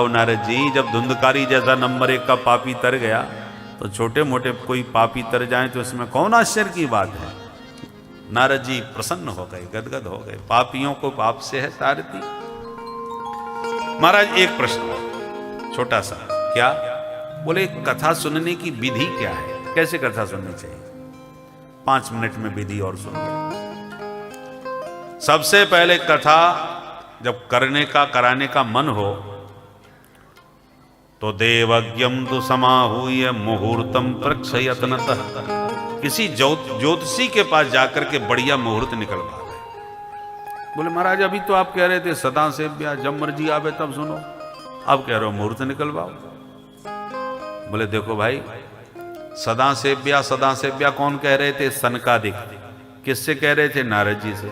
नारद जी, जब धुंधकारी जैसा नंबर 1 का पापी तर गया तो छोटे मोटे कोई पापी तर जाएं तो इसमें कौन आश्चर्य की बात है। नारद जी प्रसन्न हो गए, गदगद हो गए। पापियों को पाप से है तारती। महाराज एक प्रश्न छोटा सा, क्या? बोले कथा सुनने की विधि क्या है, कैसे कथा सुननी चाहिए? 5 मिनट में विधि और सुन गए। सबसे पहले कथा जब कराने का मन हो तो देवज्ञम तु समाहूय मुहूर्तम प्रक्षयत्नतः, किसी ज्योतिषी के पास जाकर के बढ़िया मुहूर्त निकलवा दे। बोले महाराज अभी तो आप कह रहे थे सदा सेव्या, जब मर्जी आवे तब सुनो, अब कह रहे हो मुहूर्त निकलवाओ। बोले देखो भाई, सदा सेव्या कौन कह रहे थे? सनकादिक। किससे कह रहे थे? नारद जी से।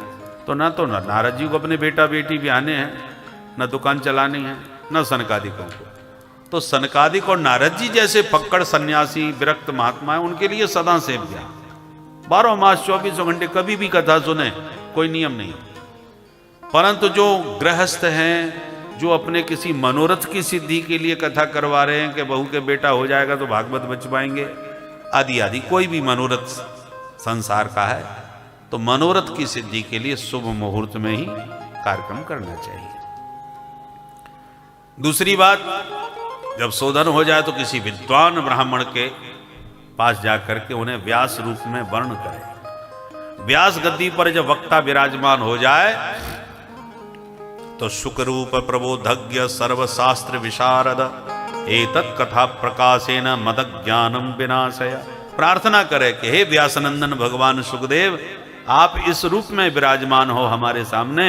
तो नारद जी को अपने बेटा बेटी भी आने हैं, न दुकान चलानी है, न सनकादिकों को। तो सनकादिक और नारद जी जैसे पक्कड़ सन्यासी विरक्त महात्मा है, उनके लिए सदा सेव्या, 12 मास 24 घंटे कभी भी कथा सुने, कोई नियम नहीं। परंतु जो गृहस्थ हैं, जो अपने किसी मनोरथ की सिद्धि के लिए कथा करवा रहे हैं कि बहू के बेटा हो जाएगा तो भागवत बच पाएंगे, आदि आदि, कोई भी मनोरथ संसार का है, तो मनोरथ की सिद्धि के लिए शुभ मुहूर्त में ही कार्यक्रम करना चाहिए। दूसरी बात, जब शोधन हो जाए तो किसी विद्वान ब्राह्मण के पास जाकर के उन्हें व्यास रूप में वर्ण करें। व्यास गद्दी पर जब वक्ता विराजमान हो जाए तो शुकरूप प्रबोधज्ञ सर्वशास्त्र विशारद एतत् कथा प्रकाशेन मदज्ञानम विनाशय, प्रार्थना करे कि हे व्यासनंदन भगवान सुखदेव, आप इस रूप में विराजमान हो हमारे सामने,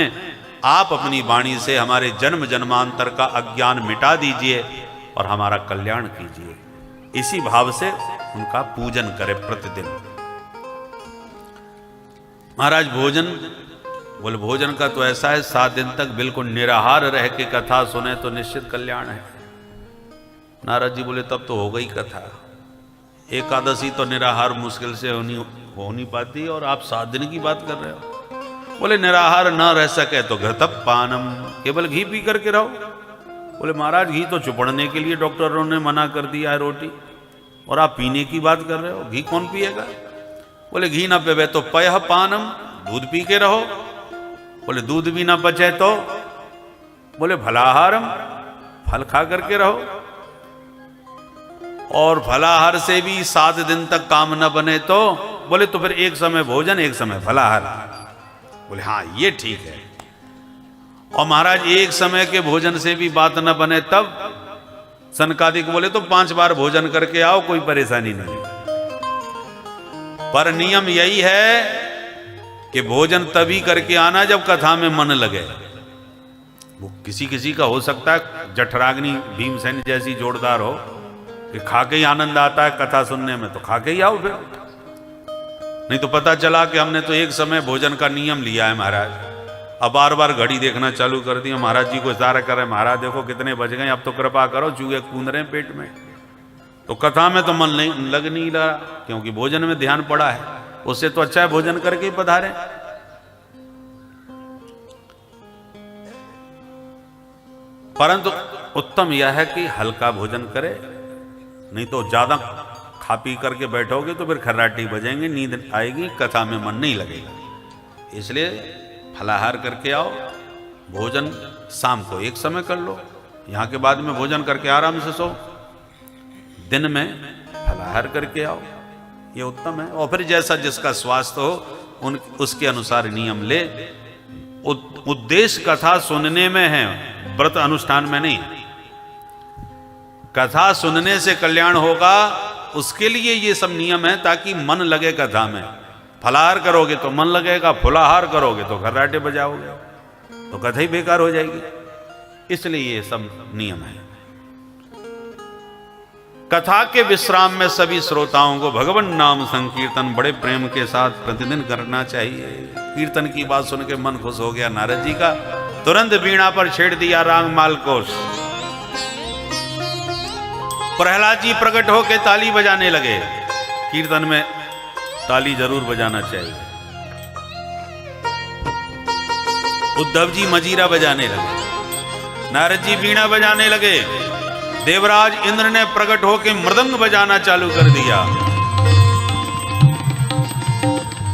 आप अपनी वाणी से हमारे जन्म जन्मांतर का अज्ञान मिटा दीजिए और हमारा कल्याण कीजिए। इसी भाव से उनका पूजन करे प्रतिदिन। महाराज भोजन, बोले भोजन का तो ऐसा है 7 दिन तक बिल्कुल निराहार रह के कथा सुने तो निश्चित कल्याण है। नारद जी बोले तब तो हो गई कथा, एकादशी तो निराहार मुश्किल से हो नहीं पाती और आप 7 दिन की बात कर रहे हो। बोले निराहार ना रह सके तो घृतप पानम, केवल घी पी करके रहो। बोले महाराज घी तो चुपड़ने के लिए डॉक्टरों ने मना कर दिया है रोटी, और आप पीने की बात कर रहे हो, घी कौन पिएगा? बोले घी ना पीवे तो पयः पानम, दूध पी के रहो। बोले दूध भी ना पचे तो? बोले फलाहारम, फल खा करके रहो। और फलाहार से भी 7 दिन तक काम न बने तो? बोले तो फिर एक समय भोजन एक समय फलाहार। बोले हाँ ये ठीक है। और महाराज एक समय के भोजन से भी बात न बने तब? सनकादिक बोले तो 5 बार भोजन करके आओ, कोई परेशानी नहीं। पर नियम यही है कि भोजन तभी करके आना जब कथा में मन लगे। वो किसी किसी का हो सकता है जठराग्नि भीमसेन जैसी जोरदार हो कि खा के ही आनंद आता है कथा सुनने में, तो खा के ही आओ फिर। नहीं तो पता चला कि हमने तो एक समय भोजन का नियम लिया है महाराज, अब बार बार घड़ी देखना चालू कर दिया। महाराज जी को इशारा कर रहे, महाराज देखो कितने बज गए, अब तो कृपा करो, चूहे कूद रहे हैं पेट में। तो कथा में तो मन नहीं लग नहीं रहा क्योंकि भोजन में ध्यान पड़ा है। उससे तो अच्छा है भोजन करके ही पधारे। परंतु उत्तम यह है कि हल्का भोजन करे, नहीं तो ज्यादा खा पी करके बैठोगे तो फिर खर्राटी बजेंगे, नींद आएगी, कथा में मन नहीं लगेगा। इसलिए फलाहार करके आओ, भोजन शाम को एक समय कर लो, यहाँ के बाद में भोजन करके आराम से सो, दिन में फलाहार करके आओ, ये उत्तम है। और फिर जैसा जिसका स्वास्थ्य हो उसके अनुसार नियम ले। उद्देश्य कथा सुनने में है, व्रत अनुष्ठान में नहीं। कथा सुनने से कल्याण होगा, उसके लिए ये सब नियम है ताकि मन लगे कथा में। फलाहार करोगे तो मन लगेगा, फुलाहार करोगे तो खर्राटे बजाओगे, तो कथा ही बेकार हो जाएगी। इसलिए ये सब नियम है। कथा के विश्राम में सभी श्रोताओं को भगवान नाम संकीर्तन बड़े प्रेम के साथ प्रतिदिन करना चाहिए। कीर्तन की बात सुन के मन खुश हो गया नारद जी का, तुरंत वीणा पर छेड़ दिया राग मालकोश। प्रहलाद जी प्रकट होकर ताली बजाने लगे। कीर्तन में ताली जरूर बजाना चाहिए। उद्धव जी मजीरा बजाने लगे। नारद जी वीणा बजाने लगे। देवराज इंद्र ने प्रकट होकर मृदंग बजाना चालू कर दिया।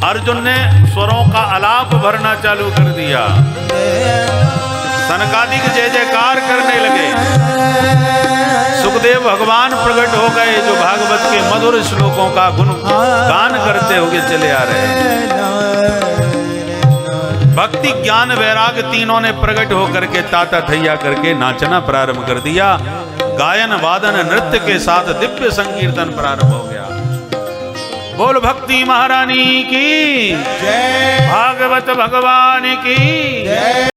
अर्जुन ने स्वरों का आलाप भरना चालू कर दिया। सनकादिक जय जयकार करने लगे। सुखदेव भगवान प्रकट हो गए, जो भागवत के मधुर श्लोकों का गुण गान करते हुए चले आ रहे हैं। भक्ति ज्ञान वैराग तीनों ने प्रकट होकर के ताता थैया करके नाचना प्रारंभ कर दिया। गायन वादन नृत्य के साथ दिव्य संकीर्तन प्रारंभ हो गया। बोल भक्ति महारानी की जय, भागवत भगवान की जय।